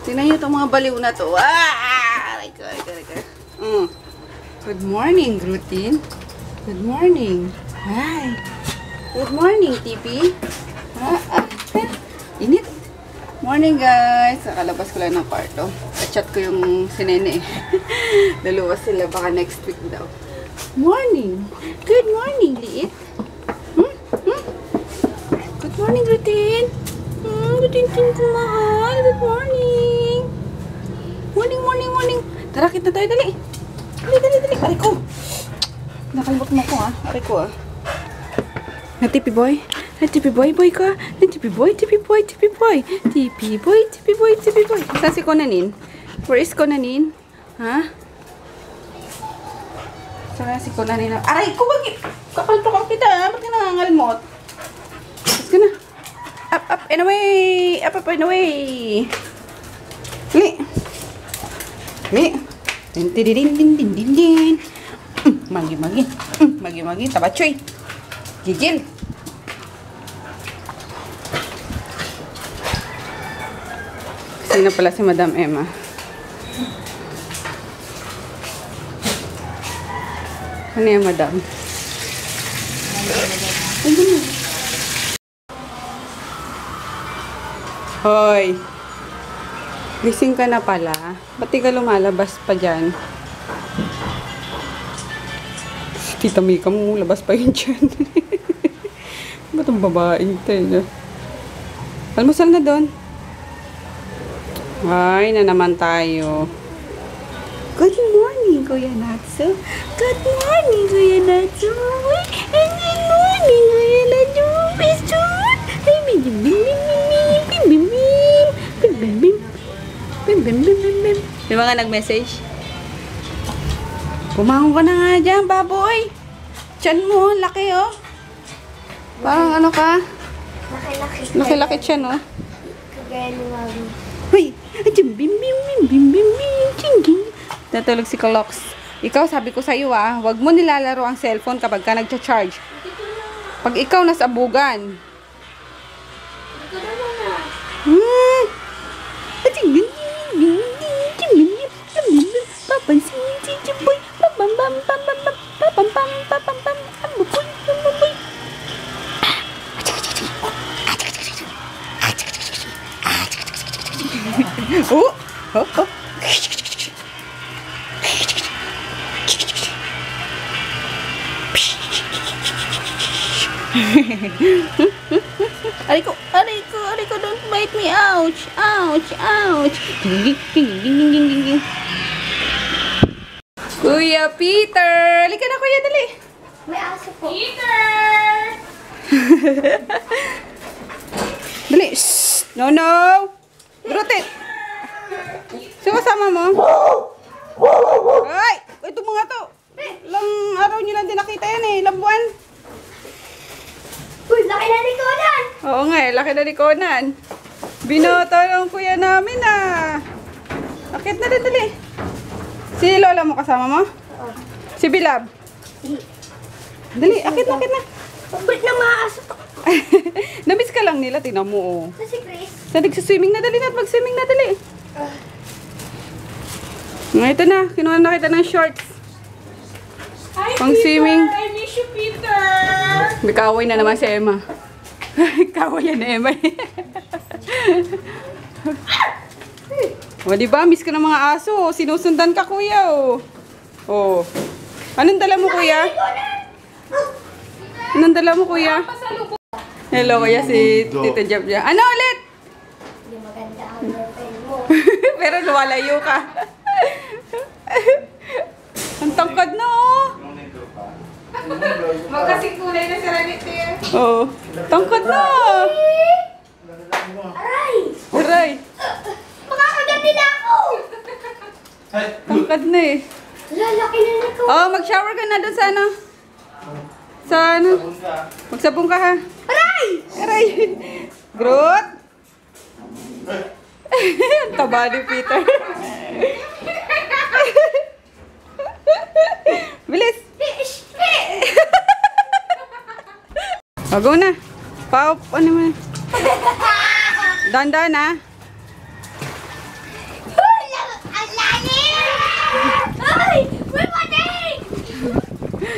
Tingnan nyo itong mga baliw na to. Aray ko. Good morning, Gluten. Good morning. Hi. Good morning, Tipi. Init. Morning, guys. Nakalabas ko lang ng kwarto. Chat ko yung sinene. Dalawa sila. Baka next week daw. Morning. Good morning, Liit. Good morning, Gluten. Gluten ko mahal. Good morning. Morning. Tara, kita tayo. Dali. Aray ko. Nakalibot mo ko, Aray ko, Natipi boy. Natipi boy ka. Natipi boy. Saan si Conanin? Where is Conanin? Ha? Saan si Conanin? Aray ko, bakit? Kapaltok kita, Ba't ka nangangalmot? Let's go na. Up and away. Up and away. Li. Din. Magi. Tabachoy. Gigil. Sino pala si Madam Emma? Ano yung Madam? Hoy! Gising ka na pala. Ba't di ka lumalabas pa dyan? Tita Mika mo, labas pa yun dyan. Ba't ang babaeng tayo? Almusal na doon. Ay, na naman tayo. Good morning, Kuya Natsu. Good morning, Kuya Natsu. Good morning, Kuya Natsu. May mga nag-message. Pumangon ka na nga dyan, baboy. Tiyan mo, laki Parang ano ka? Laki-laki tiyan Kagaya ni Mami. Uy! Natulog si Kalox. Ikaw, sabi ko sa'yo wag mo nilalaro ang cellphone kapag ka nagcha-charge. Pag ikaw nasa abugan. Aray ko, don't bite me. Ouch. Ding. Kuya Peter! Halika na, Kuya, dali. May aso po. Peter! Dali. Shh! No! Grutit! Sino kasama mo? Ay! Ito mga to. Ilang araw nyo lang din nakita yan Ilang buwan. Uy, laki na ni Conan! Oo nga laki na ni Conan. Binoto ng kuya namin Akit na din, dali. Si Lola mo kasama mo? Oo. Si Bilab? Dali, akit na. Ba't na mga aso to? Namiss ka lang nila, tingnan mo Si Chris? Sa nagsuswimming na, dali na. Mag-swimming na, dali. Ito na, kinuha na kita ng shorts. Hi, Pang-swimming. Peter! I miss you, Peter! May kaaway na naman si Emma. Kaaway yan Emma. O, diba? Miss ka ng mga aso. Sinusundan ka, kuya, Anong dala mo, kuya? Hello, kuya, si Tita Jab niya. Ano ulit? Hindi maganda ang girlfriend mo. Pero luwalayo ka. Ang tangkad na, Magkasing kulay na si Ranit tangkad na. Aray. Makakagat nila ako! Tangkad na Lalaki na ni Conan. Mag-shower ka na doon sa Magsabong ka, ha? Aray! Groot! Ang taba ni Peter. Bilis! Go na. Ano mo? Dandan,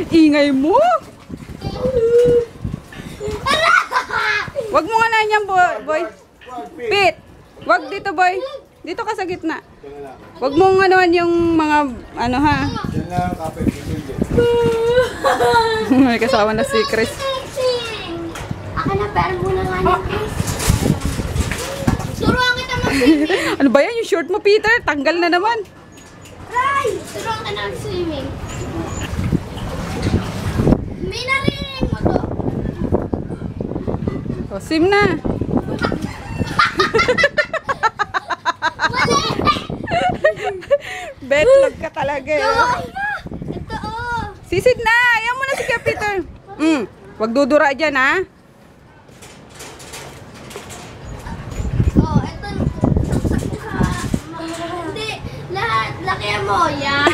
ingay mo. Wag mo nga na yan, boy. Pit. Wag dito, boy. Dito ka sa gitna. Wag mo nga naman yung mga, ano ha. Yan lang, kapit. May kasama na si Chris. Aka na, pero muna nga niya, Chris. Turuan kita mag-swimming. Ano ba yan? Yung short mo, Peter? Tanggal na naman. Ay! Turuan ka na mag-swimming. May narinig mo to. O, sim na. Mali! Betlog ka talaga. Eh. Turuan ka! Ito, oh. Sisid na. Ayaw mo na si Kuya Peter. Wag dudura dyan, ha? Oh, ito. Saksak mo sa... Hindi. Lahat. Lakihan mo. Yan.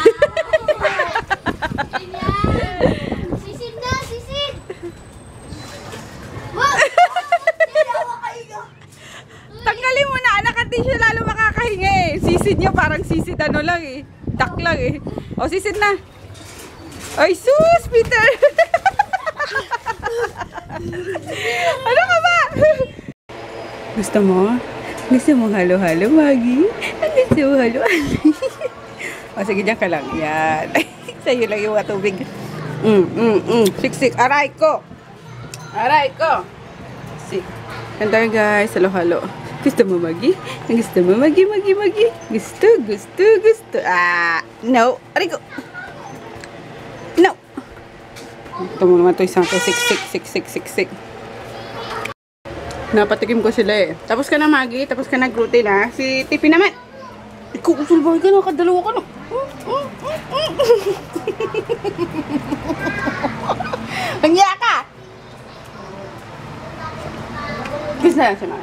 Ganyan. Sisid na. Sisid. Wag! Tinawa kayo. Tanggalin mo na. Anak, at di siya lalo makakahinga eh. Sisid niya parang sisid ano lang eh. Duck lang eh. O, sisid na. Ay, sus, Peter. Ano ka ba? Gusto mo? Gusto mo halo-halo, Maggie? Gusto mo halo-halo? O, sige, dyan ka lang. Yan. Sa'yo lang yung tubig. Siksik. Aray ko. Aray ko. Sik. Ganda guys. Halo-halo. Gusto mo, Maggie? Gusto mo, Maggie? Gusto. No. Aray ko. No. Ito mo naman ito isang to. Siksik. Napatikim ko sila eh. Tapos ka na, Maggie. Tapos ka na gluten ha. Si Tiffy naman. Ikaw, usulbay ka na. Kadalawa ka na. Ang yaka! Kiss na lang siya na.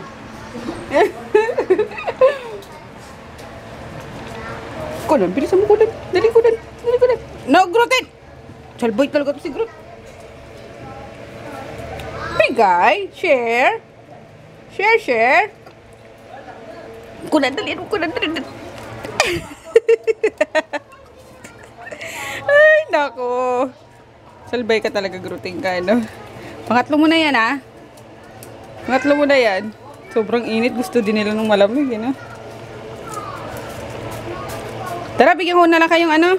Kulan, bilisan mo kulan. Dali kulan. No, gluten! Salboy talaga ito si Groot. Bigay. Share. Kulan, dali. Ay, nako. Salbay ka talaga, Grooting ka, no? Pangatlo mo na yan, ha? Pangatlo mo na yan. Sobrang init. Gusto din nila ng malamig, no? Tara, bigyan ko na lang kayong ano.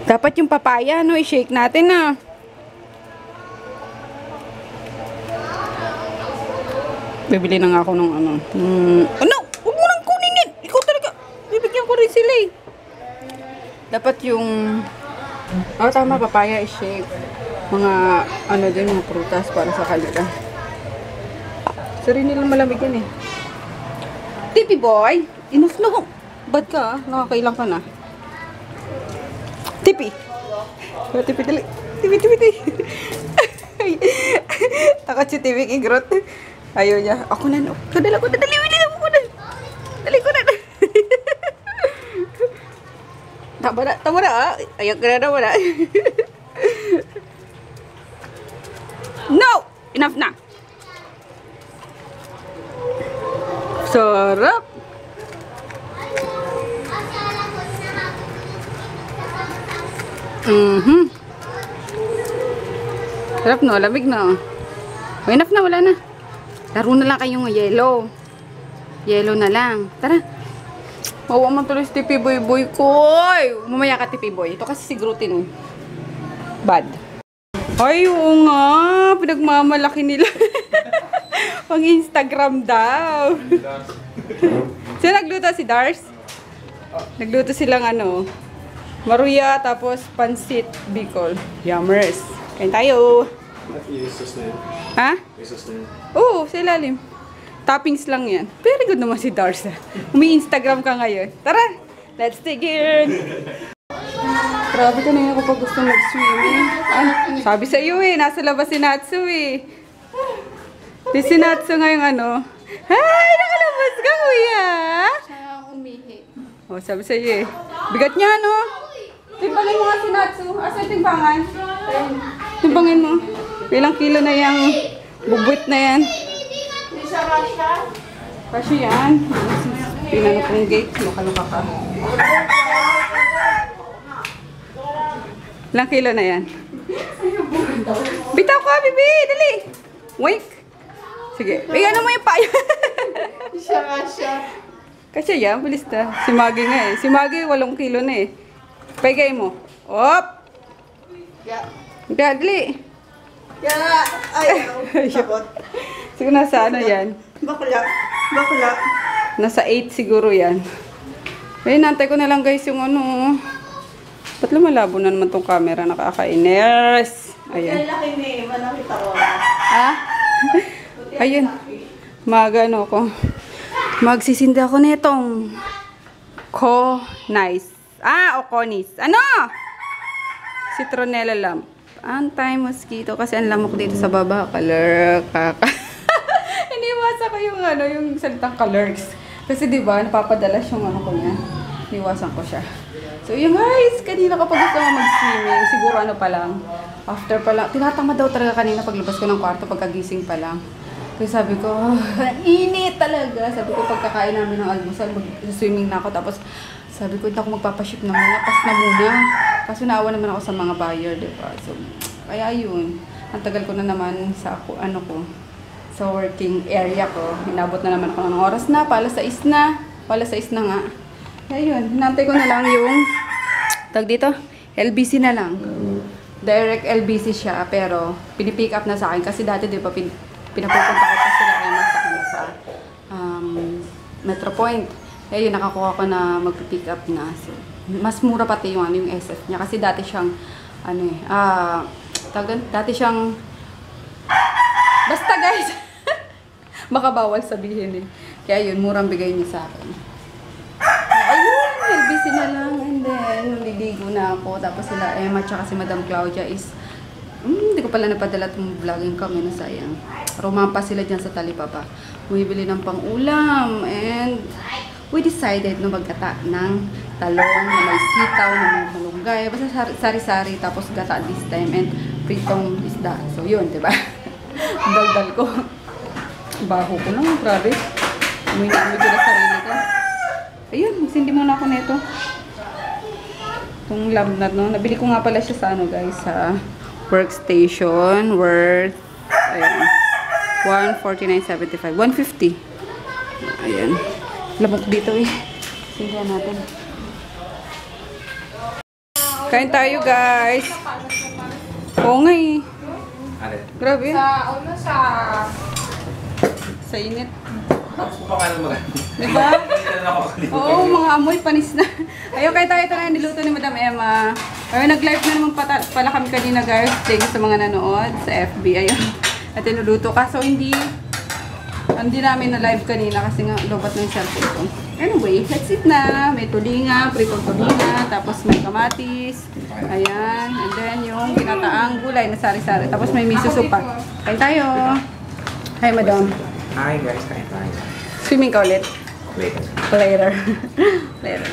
Dapat yung papaya, no? I-shake natin, na. Bibili na nga ako ng ano. No! Huwag mo nang kunin yan! Ikaw talaga. Bibigyan ko rin sila eh. Dapat yung... Oh, tama. Papaya i-shake. Mga ano din, mga prutas para sa kanila. Sari nilang malamig yan eh. Tipi boy! Enough na ko. Bad ka ah. Nakakailang ka na. Tipi! Tipi, dali. Tipi. Takot si Tipi kay Groot. Ayaw niya. Ako na, no. Kadala ko na. Dali ko na. Dali ko na. Tama na ah. Ayaw ka na naman ah. No! Enough na. Sarap. Sarap no, lamig no. Enough na, wala na. Laro na lang kayong yellow. Yellow na lang. Tara. Mawa man tuloy si Tipi Boy ko. Mamaya ka, Tipi Boy. Ito kasi si Grootin. Bad. Ay, oo nga. Pinagmamalaki nila. Pang Instagram daw. Sino nagluto? Si Dars? Nagluto silang ano. Maruya, tapos pansit bicol. Yummers. Kain tayo. Isos na yun. Ha? Isos na yun. Oo, sa ilalim. Toppings lang yan. Very good naman si Darsa. Umi-Instagram ka ngayon. Tara, let's begin! Grabe ka na yun kapag gusto mag-swimming. Sabi sa iyo eh, nasa labas si Natsu eh. Di si Natsu ngayong ano. Hi, nakalabas ka kuya! Siya umihi. Oh, sabi sa iyo eh. Bigat niya no? Timbangin mo nga si Natsu. Asa yung timbangan? Timbangin mo. Ilang kilo na yung bubwit na yan. Hindi siya Russia. Kasi yan. Pinano kong gate. Makaluka ka. Ilang kilo na yan? Bitaw ko, bibi! Dali! Wake! Sige. Ano mo yung payo? Siya. Kasi yan, bilis na. Si Maggie nga eh. Si Maggie, 8 kilo na eh. Paigay mo. Op! Dali! Sabot. Siguro nasa ano yan? Bakla. Nasa 8 siguro yan. Ayun, nantay ko na lang guys yung ano. Ba't lumalabo na naman tong camera? Nakakainis. Ayan. Laki ni, manakita ko. Ha? Ayun. Magano ko. Magsisinda ako netong Nice. Oconis. Ano? Citronella lamp. Anti-mosquito. Kasi ang lamok dito sa baba. Color. Iniwasan ko yung yung salitang colors. Kasi diba, napapadalas yung ko niya. Iniwasan ko siya. So yun guys, kanina kapag gusto mo mag-swimming, siguro pa lang. After pa lang. Tinatamad daw talaga kanina paglabas ko ng kwarto pagkagising pa lang. Kaya sabi ko, init talaga. Sabi ko, pagkakain namin ng almusal, mag-swimming na ako. Tapos, sabi ko, hindi ako magpapaship na muna. Pas na muna. Kaso naawa naman ako sa mga buyer, diba? So, kaya yun. Ang tagal ko na naman sa sa working area ko. Inabot na naman ako ng oras na. Pala 6 na. Pala 6 na nga. Kaya yun. Hinantay ko na lang yung dito, LBC na lang. Direct LBC siya. Pero, pinipick up na sa akin. Kasi dati, diba, pinapupunta ko pa sila sa Metro Point. Eh yun, nakakuha ko na magpipick up na. So, mas mura pati yung SF niya. Kasi dati siyang, dati siyang, basta guys, baka bawal sabihin eh. Kaya yun, murang bigay niya sa akin. Ayun, LBC na lang. And then, naliligo na ako. Tapos sila Emma, tsaka si Madam Claudia is, hindi ko pala napadala itong vlogging kami na sayang. Rumampa sila dyan sa Talipapa. Bumibili ng pang-ulam. And we decided na magkata ng talong na may sitaw, na may malunggay. Basta sari-sari, tapos gata this time. And pritong isda. So yun, diba? Ang daldal ko. Baho ko lang, grabe. Uminig ko na sarili ko. Ayun, magsindi muna ako nito. Itong lamnat, no? Nabili ko nga pala siya sa guys, sa workstation worth ayan 149.75 150. Ayan, lamok dito eh. Tingnan natin. Kain tayo guys. Oo nga eh. Grabe. Sa init. Diba? Oo, mga amoy panis na. Ayun, kaya tayo ito na yung niluto ni Madam Emma. Ayun, nag-live na naman pala kami kanina guys. Thank you sa mga nanood sa FB. Ayun, at niluto. Kaso hindi namin na-live kanina kasi nga lobat na yung cellphone ko. Anyway, let's eat na. May tulinga, pritong tulinga, tapos may kamatis. Ayan, and then yung ginataang gulay na sari-sari. Tapos may miso soup pa. Kain tayo. Hi, Madam. Hi guys, kain tayo. Swimming ka ulit? Later. Later. Later.